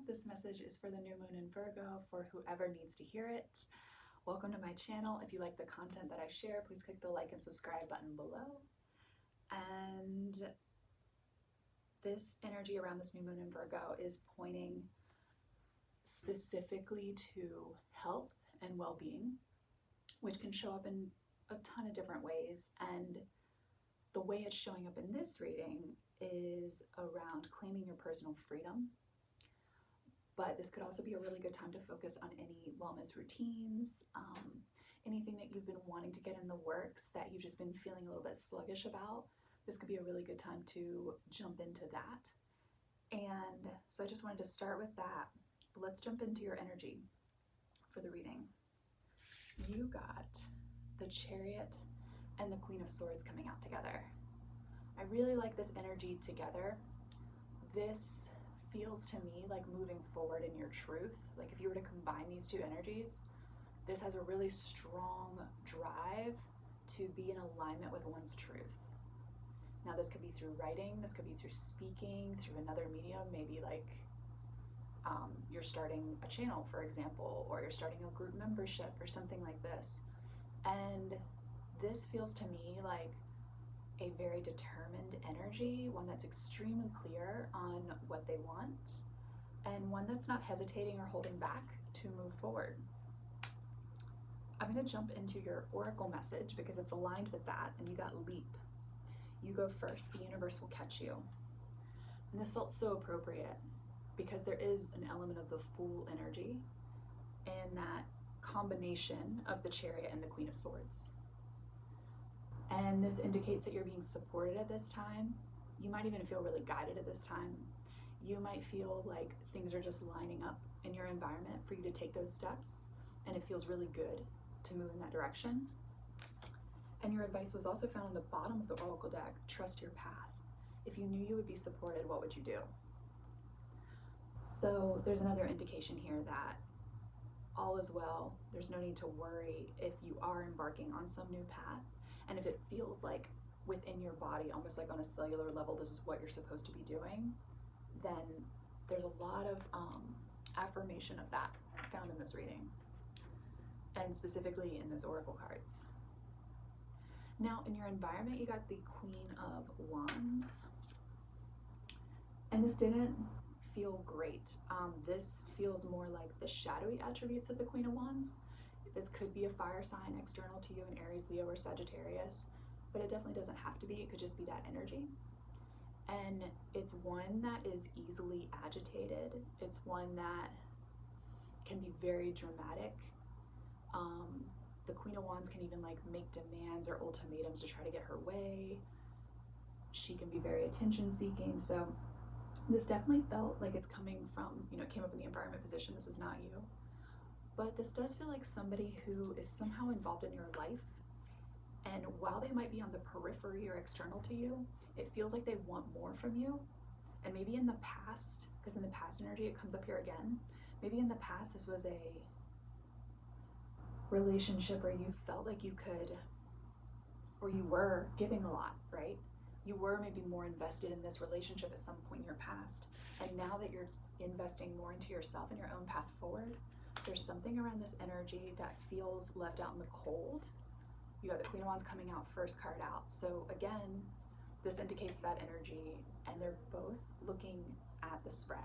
This message is for the new moon in Virgo for whoever needs to hear it. Welcome to my channel. If you like the content that I share, please click the like and subscribe button below. And this energy around this new moon in Virgo is pointing specifically to health and well-being, which can show up in a ton of different ways. And the way it's showing up in this reading is around claiming your personal freedom. But this could also be a really good time to focus on any wellness routines, anything that you've been wanting to get in the works that you've just been feeling a little bit sluggish about. This could be a really good time to jump into that. And so I just wanted to start with that. But let's jump into your energy for the reading. You got the Chariot and the Queen of Swords coming out together. I really like this energy together. This feels to me like moving forward in your truth. Like if you were to combine these two energies, this has a really strong drive to be in alignment with one's truth. Now this could be through writing, this could be through speaking, through another medium, maybe like you're starting a channel, for example, or you're starting a group membership or something like this. And this feels to me like a very determined energy, one that's extremely clear on what they want, and one that's not hesitating or holding back to move forward. I'm going to jump into your oracle message because it's aligned with that, and you got leap. You go first, the universe will catch you. And this felt so appropriate because there is an element of the Fool energy and that combination of the Chariot and the Queen of Swords. And this indicates that you're being supported at this time. You might even feel really guided at this time. You might feel like things are just lining up in your environment for you to take those steps, and it feels really good to move in that direction. And your advice was also found on the bottom of the oracle deck: trust your path. If you knew you would be supported, what would you do? So there's another indication here that all is well. There's no need to worry if you are embarking on some new path. And if it feels like within your body, almost like on a cellular level, this is what you're supposed to be doing, then there's a lot of affirmation of that found in this reading, and specifically in those oracle cards. Now, in your environment, you got the Queen of Wands, and this didn't feel great. This feels more like the shadowy attributes of the Queen of Wands. This could be a fire sign external to you in Aries, Leo, or Sagittarius, but it definitely doesn't have to be. It could just be that energy. And it's one that is easily agitated. It's one that can be very dramatic. The Queen of Wands can even like make demands or ultimatums to try to get her way. She can be very attention seeking. So this definitely felt like it's coming from, it came up in the environment position. This is not you. But this does feel like somebody who is somehow involved in your life, and while they might be on the periphery or external to you, it feels like they want more from you. And maybe in the past, because in the past energy it comes up here again, maybe in the past this was a relationship where you felt like you could, or you were giving a lot, right? You were maybe more invested in this relationship at some point in your past, and now that you're investing more into yourself and your own path forward, there's something around this energy that feels left out in the cold. You got the Queen of Wands coming out, first card out. So again, this indicates that energy, and they're both looking at the spread.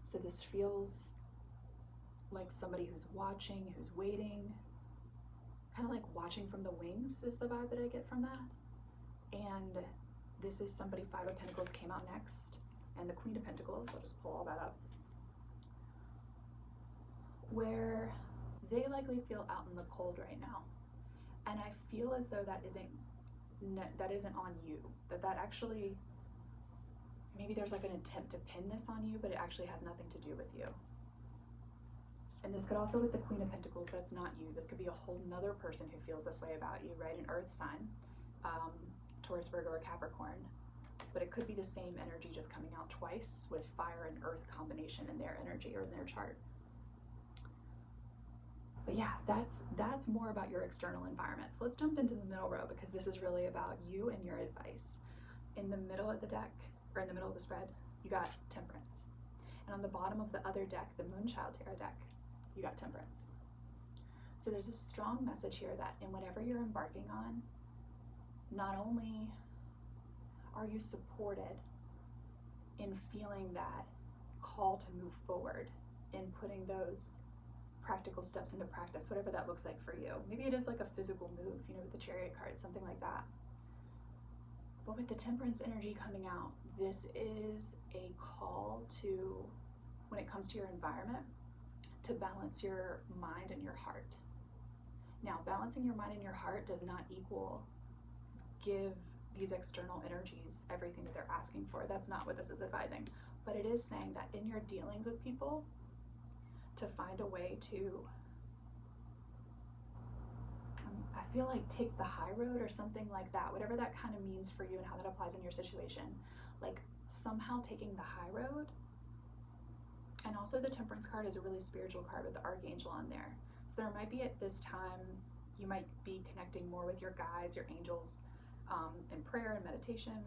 So this feels like somebody who's watching, who's waiting, kind of like watching from the wings is the vibe that I get from that. And this is somebody, Five of Pentacles came out next, and the Queen of Pentacles, I'll just pull all that up, where they likely feel out in the cold right now. And I feel as though that isn't on you, that actually, maybe there's like an attempt to pin this on you, but it actually has nothing to do with you. And this could also, with the Queen of Pentacles, that's not you. This could be a whole nother person who feels this way about you, right? An earth sign, Taurus, Virgo, or Capricorn. But it could be the same energy just coming out twice with fire and earth combination in their energy or in their chart. But yeah, that's more about your external environment. So let's jump into the middle row, because this is really about you and your advice. In the middle of the deck, or in the middle of the spread, you got Temperance. And on the bottom of the other deck, the Moonchild Tarot deck, you got Temperance. So there's a strong message here that in whatever you're embarking on, not only are you supported in feeling that call to move forward, in putting those practical steps into practice, whatever that looks like for you. Maybe it is like a physical move, with the Chariot card, something like that. But with the Temperance energy coming out, this is a call to, when it comes to your environment, to balance your mind and your heart. Now, balancing your mind and your heart does not equal give these external energies everything that they're asking for. That's not what this is advising. But it is saying that in your dealings with people, to find a way to, I feel like take the high road or something like that, whatever that kind of means for you and how that applies in your situation. Like somehow taking the high road. And also the Temperance card is a really spiritual card with the Archangel on there. So there might be at this time, you might be connecting more with your guides, your angels, in prayer and meditation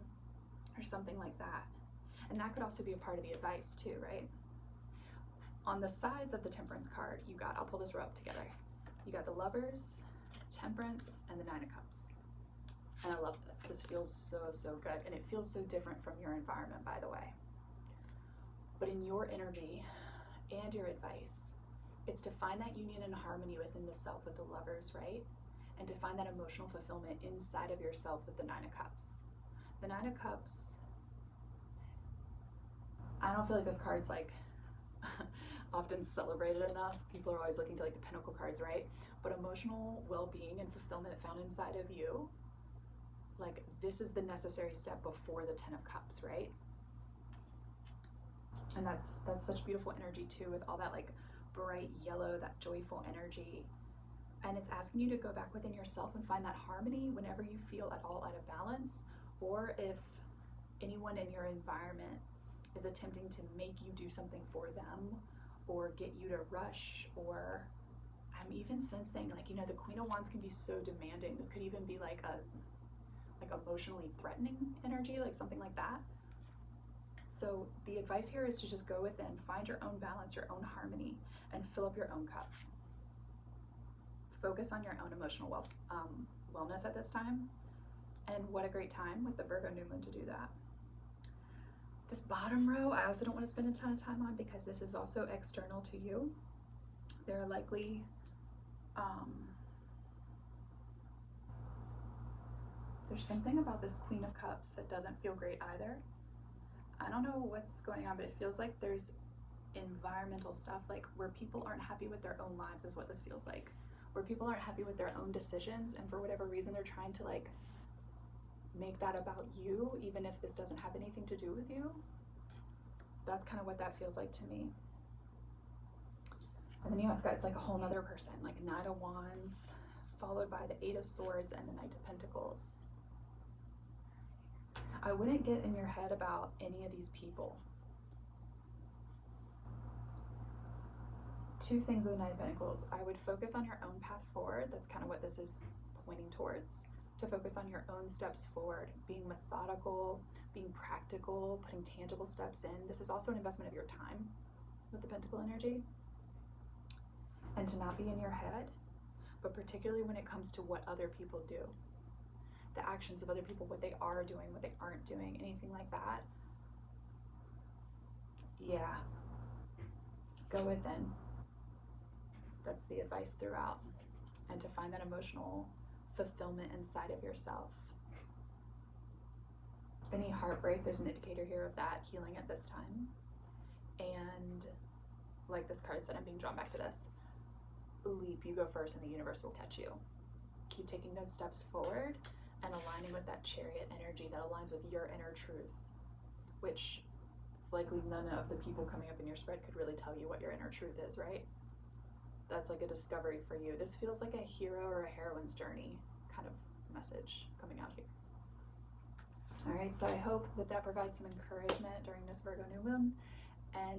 or something like that. And that could also be a part of the advice too, right? On the sides of the Temperance card, you got, I'll pull this row up together. You got the Lovers, Temperance, and the Nine of Cups. And I love this. This feels so, so good. And it feels so different from your environment, by the way. But in your energy and your advice, it's to find that union and harmony within the self with the Lovers, right? And to find that emotional fulfillment inside of yourself with the Nine of Cups. The Nine of Cups, I don't feel like this card's like often celebrated enough. People are always looking to like the Pentacle cards, right? But emotional well-being and fulfillment found inside of you, like this is the necessary step before the Ten of Cups, right? And that's such beautiful energy too, with all that like bright yellow, that joyful energy. And it's asking you to go back within yourself and find that harmony whenever you feel at all out of balance, or if anyone in your environment is attempting to make you do something for them or get you to rush, or I'm even sensing like, the Queen of Wands can be so demanding. This could even be like emotionally threatening energy, like something like that. So the advice here is to just go within, find your own balance, your own harmony, and fill up your own cup. Focus on your own emotional wellness at this time. And what a great time with the Virgo new moon to do that. This bottom row, I also don't want to spend a ton of time on because this is also external to you. There are likely there's something about this Queen of Cups that doesn't feel great either. I don't know what's going on, but it feels like there's environmental stuff, like where people aren't happy with their own lives is what this feels like. Where people aren't happy with their own decisions, and for whatever reason they're trying to like make that about you, even if this doesn't have anything to do with you. That's kind of what that feels like to me. And then you also got, it's like a whole nother person, like Knight of Wands, followed by the Eight of Swords and the Knight of Pentacles. I wouldn't get in your head about any of these people. Two things with the Knight of Pentacles. I would focus on your own path forward. That's kind of what this is pointing towards. To focus on your own steps forward, being methodical, being practical, putting tangible steps in. This is also an investment of your time with the Pentacle energy. And to not be in your head, but particularly when it comes to what other people do. The actions of other people, what they are doing, what they aren't doing, anything like that. Yeah. Go within. That's the advice throughout. And to find that emotional fulfillment inside of yourself. Any heartbreak, there's an indicator here of that healing at this time. And like this card said, I'm being drawn back to this. Leap, you go first and the universe will catch you. Keep taking those steps forward and aligning with that Chariot energy that aligns with your inner truth, which it's likely none of the people coming up in your spread could really tell you what your inner truth is, right? That's like a discovery for you. This feels like a hero or a heroine's journey kind of message coming out here. All right, so I hope that provides some encouragement during this Virgo new moon. And